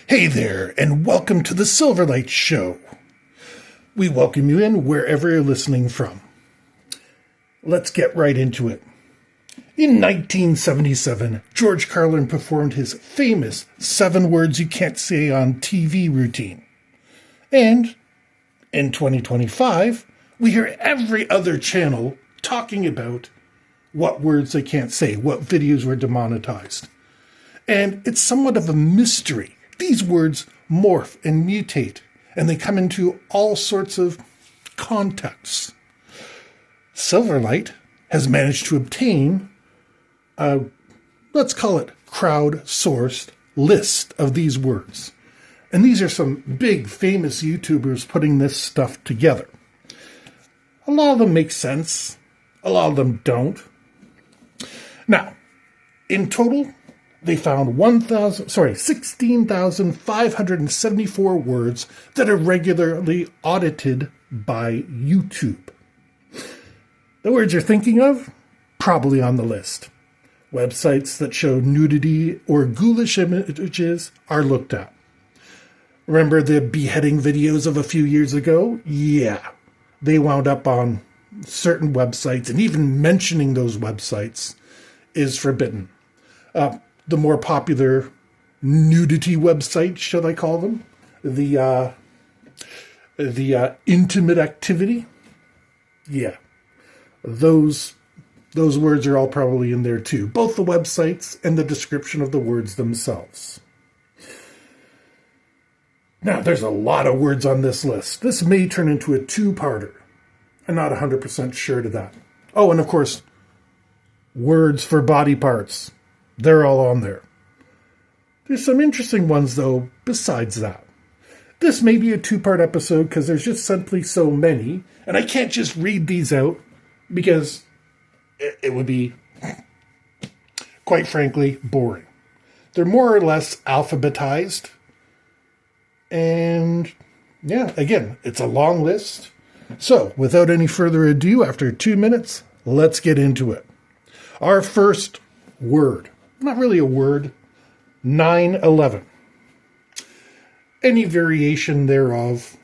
Hey there, and welcome to the Silverlight Show. We welcome you in wherever you're listening from. Let's get right into it. In 1977, George Carlin performed his famous 7 words you can't say on TV routine. And in 2025, we hear every other channel talking about what words they can't say, what videos were demonetized. And it's somewhat of a mystery. These words morph and mutate, and they come into all sorts of contexts. Silverlight has managed to obtain a, let's call it, crowd-sourced list of these words. And these are some big, famous YouTubers putting this stuff together. A lot of them make sense. A lot of them don't. Now, in total, they found 16,574 words that are regularly audited by YouTube. The words you're thinking of? Probably on the list. Websites that show nudity or ghoulish images are looked at. Remember the beheading videos of a few years ago? Yeah. They wound up on certain websites, and even mentioning those websites is forbidden. The more popular nudity websites, should I call them? The intimate activity? Yeah. Those words are all probably in there too. Both the websites and the description of the words themselves. Now, there's a lot of words on this list. This may turn into a 2-parter. I'm not 100% sure to that. Oh, and of course, words for body parts. They're all on there. There's some interesting ones, though, besides that. This may be a 2-part episode because there's just simply so many, and I can't just read these out because it would be, quite frankly, boring. They're more or less alphabetized, and yeah, again, it's a long list. So, without any further ado, after 2 minutes, let's get into it. Our first word. Not really a word. 9/11. Any variation thereof.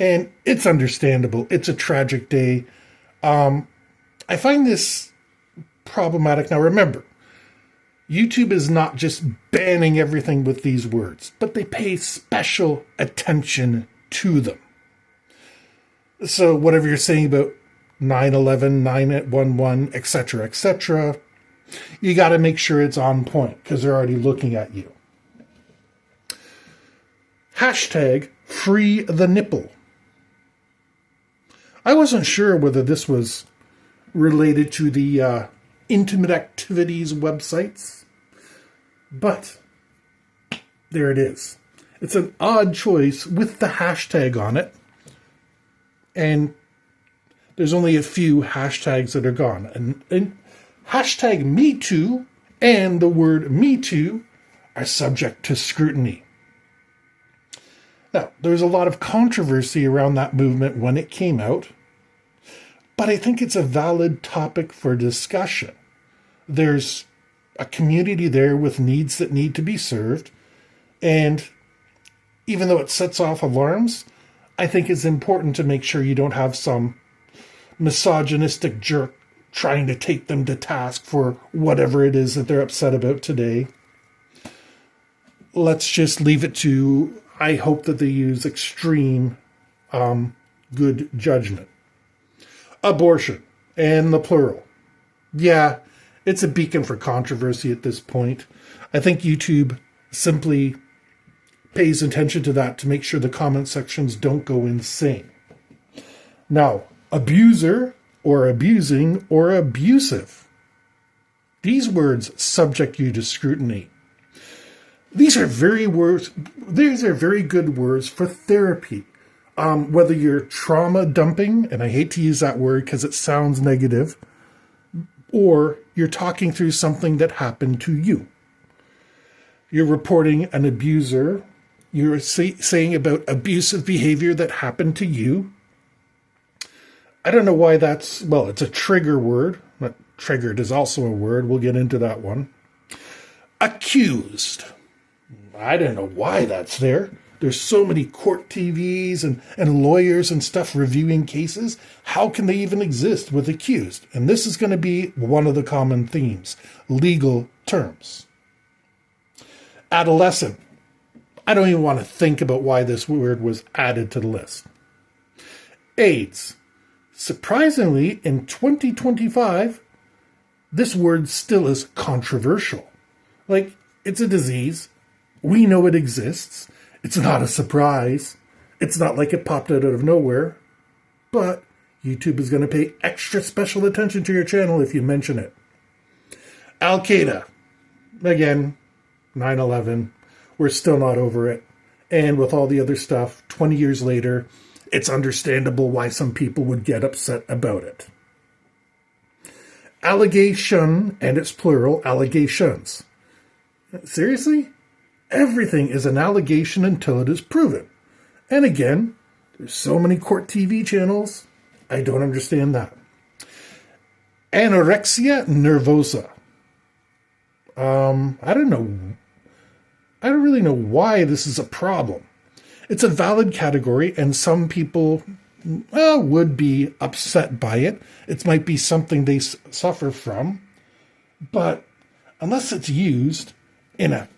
And it's understandable. It's a tragic day. I find this problematic. Now remember, YouTube is not just banning everything with these words, but they pay special attention to them. So whatever you're saying about 9/11, 9/11, etc., you got to make sure it's on point because they're already looking at you. Hashtag free the nipple. I wasn't sure whether this was related to the intimate activities websites, but there it is. It's an odd choice with the hashtag on it, and there's only a few hashtags that are gone. And hashtag Me Too and the word Me Too are subject to scrutiny. Now, there's a lot of controversy around that movement when it came out, but I think it's a valid topic for discussion. There's a community there with needs that need to be served, and even though it sets off alarms, I think it's important to make sure you don't have some misogynistic jerk trying to take them to task for whatever it is that they're upset about today. Let's just leave it to, I hope that they use extreme good judgment. Abortion, and the plural. Yeah, it's a beacon for controversy at this point. I think YouTube simply pays attention to that to make sure the comment sections don't go insane. Now, abuser, or abusing, or abusive. These words subject you to scrutiny. These are very good words for therapy. Whether you're trauma dumping, and I hate to use that word because it sounds negative, or you're talking through something that happened to you. You're reporting an abuser. You're saying about abusive behavior that happened to you. I don't know why that's, well, it's a trigger word. But triggered is also a word. We'll get into that one. Accused. I don't know why that's there. There's so many court TVs and lawyers and stuff reviewing cases. How can they even exist with accused? And this is going to be one of the common themes, legal terms. Adolescent. I don't even want to think about why this word was added to the list. AIDS. Surprisingly, in 2025, this word still is controversial. Like, it's a disease. We know it exists. It's not a surprise. It's not like it popped out of nowhere. But YouTube is going to pay extra special attention to your channel if you mention it. Al-Qaeda. Again, 9/11. We're still not over it. And with all the other stuff, 20 years later, it's understandable why some people would get upset about it. Allegation, and it's plural, allegations. Seriously? Everything is an allegation until it is proven. And again, there's so many court TV channels, I don't understand that. Anorexia nervosa. I don't really know why this is a problem. It's a valid category, and some people would be upset by it. It might be something they suffer from. But unless it's used in a...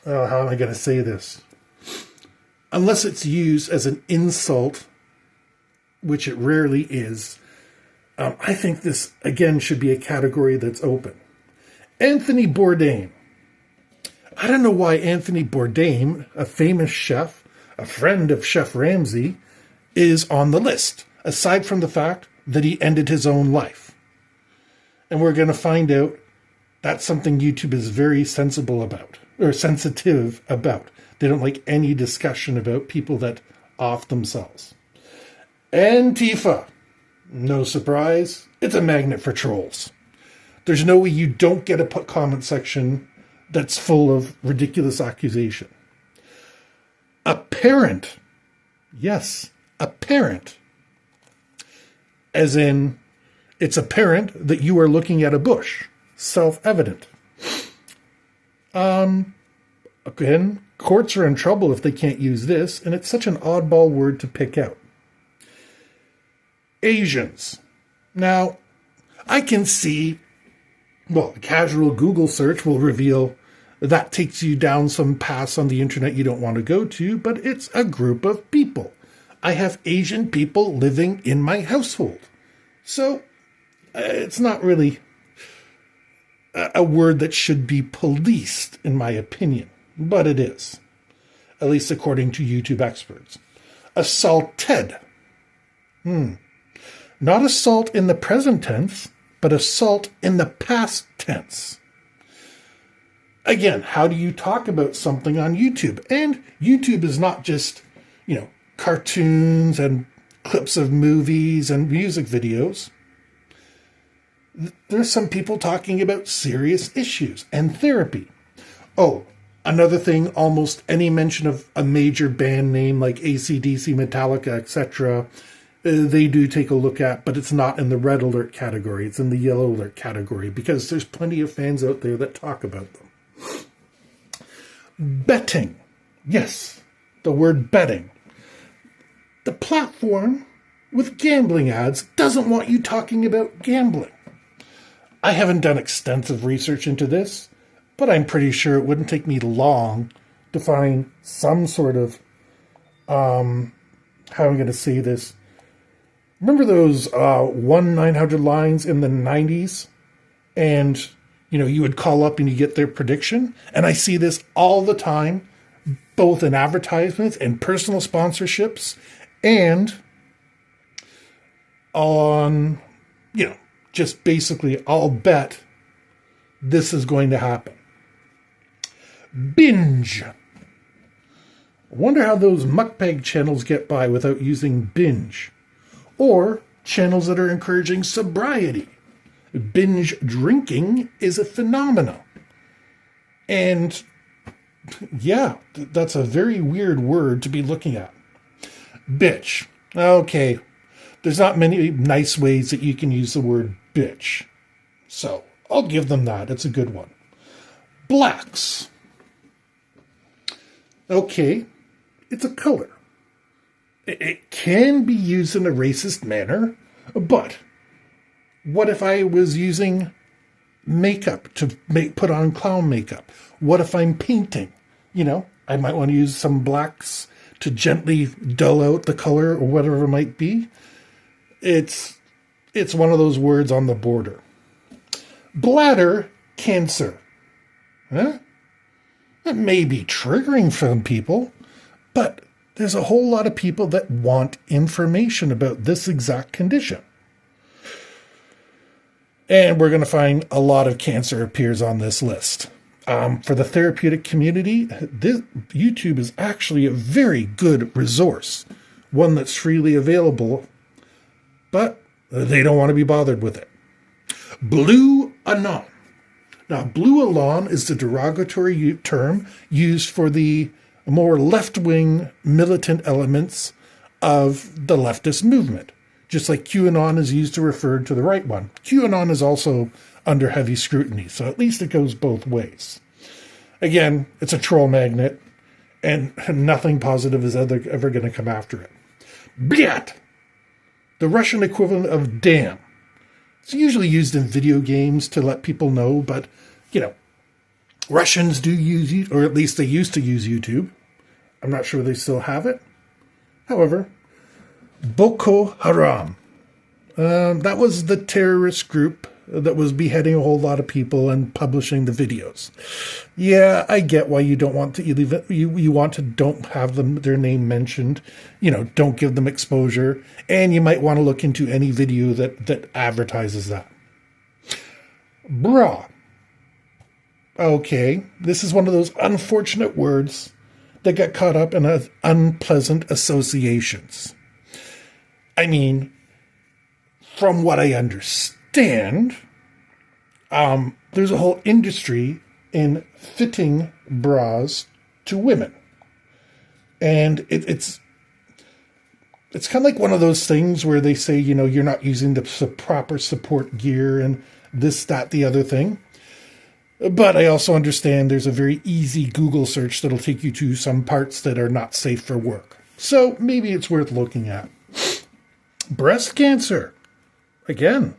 how am I going to say this? Unless it's used as an insult, which it rarely is, I think this, again, should be a category that's open. Anthony Bourdain. I don't know why Anthony Bourdain, a famous chef, a friend of Chef Ramsay, is on the list, aside from the fact that he ended his own life. And we're going to find out that's something YouTube is very sensitive about. They don't like any discussion about people that off themselves. Antifa. No surprise, it's a magnet for trolls. There's no way you don't get a comment section that's full of ridiculous accusation. Apparent. Yes, apparent. As in, it's apparent that you are looking at a bush. Self-evident. Again, courts are in trouble if they can't use this, and it's such an oddball word to pick out. Asians. Now, I can see, well, a casual Google search will reveal that takes you down some paths on the internet you don't want to go to, but it's a group of people. I have Asian people living in my household. So, it's not really a word that should be policed, in my opinion. But it is. At least according to YouTube experts. Assaulted. Not assault in the present tense, but assault in the past tense. Again, how do you talk about something on YouTube? And YouTube is not just, cartoons and clips of movies and music videos. There's some people talking about serious issues and therapy. Oh, another thing, almost any mention of a major band name like AC/DC, Metallica, etc., they do take a look at, but it's not in the red alert category. It's in the yellow alert category because there's plenty of fans out there that talk about them. Betting. Yes, the word betting. The platform with gambling ads doesn't want you talking about gambling. I haven't done extensive research into this, but I'm pretty sure it wouldn't take me long to find some sort of, how am I going to say this? Remember those 1-900 lines in the 90s? And, you would call up and you get their prediction. And I see this all the time, both in advertisements and personal sponsorships and on, just basically, I'll bet this is going to happen. Binge. I wonder how those mukbang channels get by without using binge. Or channels that are encouraging sobriety. Binge drinking is a phenomenon. And yeah, that's a very weird word to be looking at. Bitch. Okay. There's not many nice ways that you can use the word bitch. So, I'll give them that. It's a good one. Blacks. Okay, it's a color. It can be used in a racist manner, but what if I was using makeup to put on clown makeup? What if I'm painting? I might want to use some blacks to gently dull out the color or whatever it might be. It's one of those words on the border. Bladder cancer. Huh? It may be triggering for some people, but there's a whole lot of people that want information about this exact condition. And we're going to find a lot of cancer appears on this list. For the therapeutic community, YouTube is actually a very good resource, one that's freely available, but they don't want to be bothered with it. Blue Anon. Now, Blue Anon is the derogatory term used for the more left-wing militant elements of the leftist movement. Just like QAnon is used to refer to the right one. QAnon is also under heavy scrutiny, so at least it goes both ways. Again, it's a troll magnet, and nothing positive is ever going to come after it. Blyat! The Russian equivalent of damn. It's usually used in video games to let people know, but, Russians do use it, or at least they used to use YouTube. I'm not sure they still have it. However, Boko Haram. That was the terrorist group that was beheading a whole lot of people and publishing the videos. Yeah, I get why you don't want to you want to don't have their name mentioned. Don't give them exposure, and you might want to look into any video that advertises that. Bra. Okay, this is one of those unfortunate words that got caught up in unpleasant associations. I mean, from what I understand, there's a whole industry in fitting bras to women. And it's kind of like one of those things where they say, you're not using the proper support gear and this, that, the other thing. But I also understand there's a very easy Google search that'll take you to some parts that are not safe for work. So maybe it's worth looking at. Breast cancer. Again,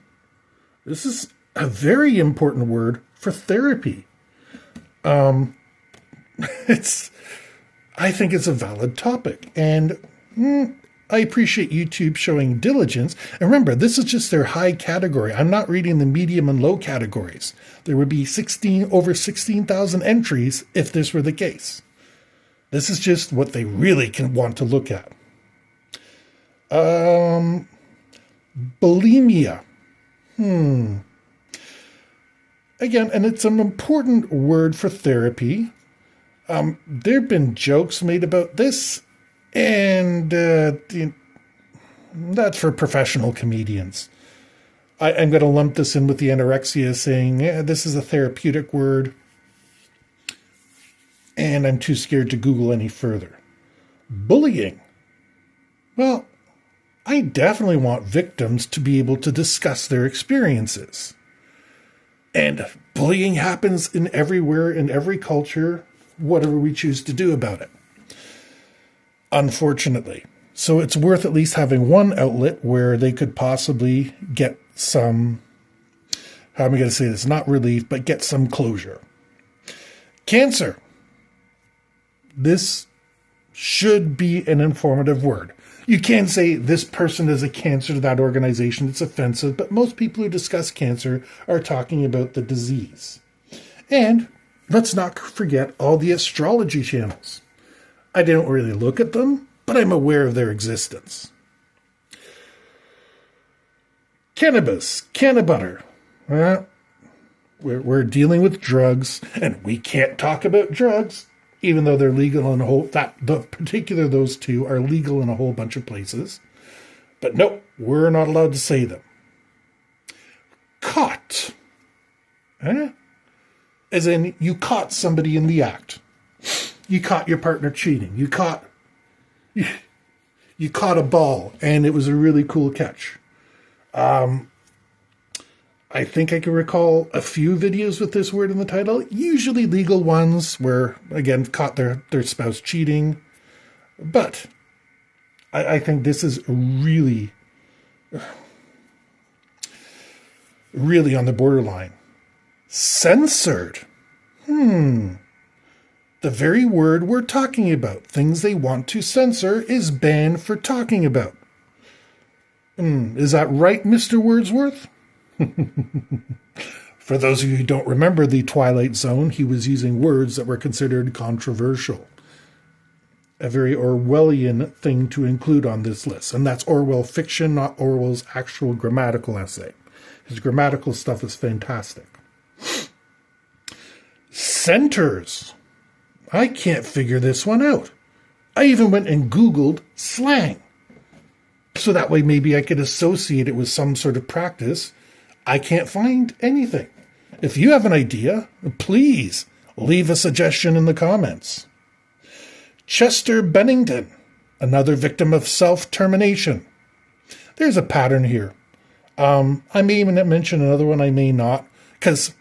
this is a very important word for therapy. I think it's a valid topic, and I appreciate YouTube showing diligence. And remember, this is just their high category. I'm not reading the medium and low categories. There would be over 16,000 entries if this were the case. This is just what they really can want to look at. Bulimia. Again, and it's an important word for therapy. There have been jokes made about this, and that's for professional comedians. I'm going to lump this in with the anorexia, saying, this is a therapeutic word, and I'm too scared to Google any further. Bullying. Well, I definitely want victims to be able to discuss their experiences. And bullying happens everywhere, in every culture, whatever we choose to do about it. Unfortunately. So it's worth at least having one outlet where they could possibly get some, how am I going to say this, not relief, but get some closure. Cancer. This should be an informative word. You can say this person is a cancer to that organization. It's offensive, but most people who discuss cancer are talking about the disease. And let's not forget all the astrology channels. I don't really look at them, but I'm aware of their existence. Cannabis, cannabutter. We're dealing with drugs, and we can't talk about drugs, even though they're legal in those two are legal in a whole bunch of places. But nope, we're not allowed to say them. Caught. As in, you caught somebody in the act. You caught your partner cheating. You caught a ball, and it was a really cool catch. I I think I can recall a few videos with this word in the title, usually legal ones where, again, caught their spouse cheating. But I think this is really, really on the borderline. Censored. The very word we're talking about, things they want to censor, is banned for talking about. Is that right, Mr. Wordsworth? For those of you who don't remember the Twilight Zone, he was using words that were considered controversial. A very Orwellian thing to include on this list. And that's Orwell fiction, not Orwell's actual grammatical essay. His grammatical stuff is fantastic. Centers. I can't figure this one out. I even went and Googled slang. So that way maybe I could associate it with some sort of practice. I can't find anything. If you have an idea, please leave a suggestion in the comments. Chester Bennington, another victim of self-termination. There's a pattern here. I may even mention another one, I may not, because,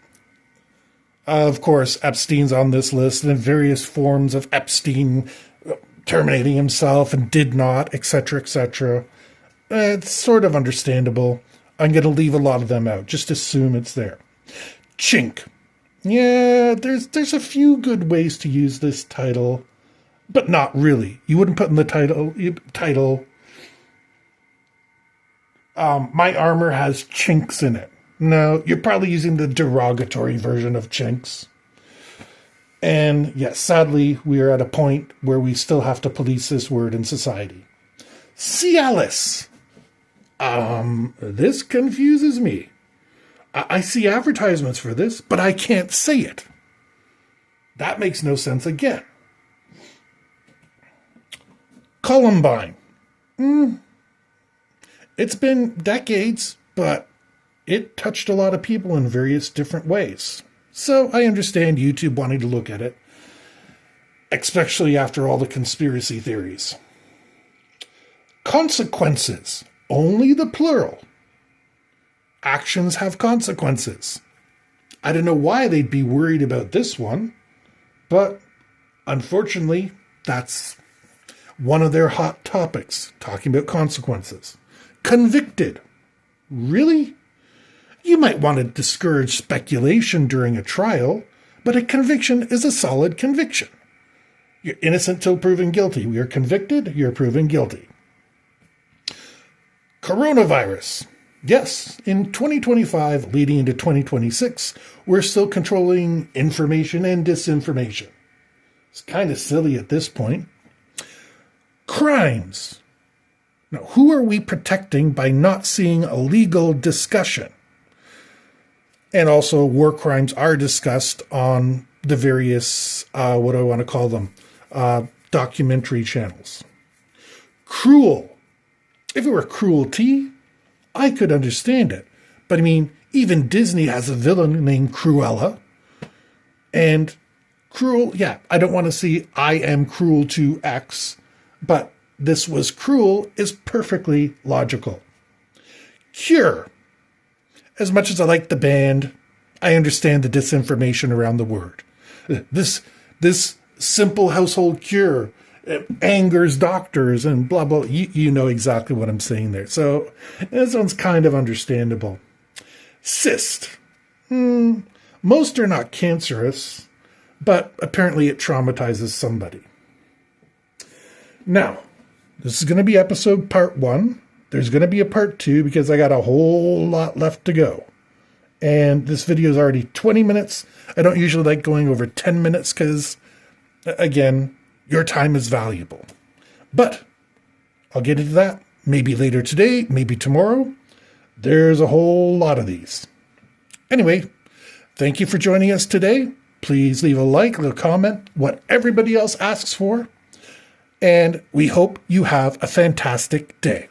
of course, Epstein's on this list, and various forms of Epstein terminating himself and did not, etc., etc. It's sort of understandable. I'm going to leave a lot of them out. Just assume it's there. Chink. Yeah, there's a few good ways to use this title, but not really. You wouldn't put in the title, my armor has chinks in it. No, you're probably using the derogatory version of chinks. And yes, sadly, we are at a point where we still have to police this word in society. Cialis. This confuses me. I see advertisements for this, but I can't say it. That makes no sense again. Columbine. It's been decades, but it touched a lot of people in various different ways. So I understand YouTube wanting to look at it, especially after all the conspiracy theories. Consequences. Only the plural. Actions have consequences. I don't know why they'd be worried about this one, but unfortunately, that's one of their hot topics, talking about consequences. Convicted. Really? You might want to discourage speculation during a trial, but a conviction is a solid conviction. You're innocent till proven guilty. You're convicted, you're proven guilty. Coronavirus. Yes, in 2025, leading into 2026, we're still controlling information and disinformation. It's kind of silly at this point. Crimes. Now, who are we protecting by not seeing a legal discussion? And also, war crimes are discussed on the various, what do I want to call them, documentary channels. Cruel. If it were cruelty, I could understand it. But I mean, even Disney has a villain named Cruella. And cruel, yeah, I don't want to see I am cruel to X, but this was cruel is perfectly logical. Cure. As much as I like the band, I understand the disinformation around the word. This simple household cure angers doctors and blah, blah. You know exactly what I'm saying there. So this one's kind of understandable. Cyst. Most are not cancerous, but apparently it traumatizes somebody. Now, this is going to be episode part 1. There's going to be a part 2 because I got a whole lot left to go. And this video is already 20 minutes. I don't usually like going over 10 minutes because, again, your time is valuable. But I'll get into that maybe later today, maybe tomorrow. There's a whole lot of these. Anyway, thank you for joining us today. Please leave a like, leave a comment, what everybody else asks for. And we hope you have a fantastic day.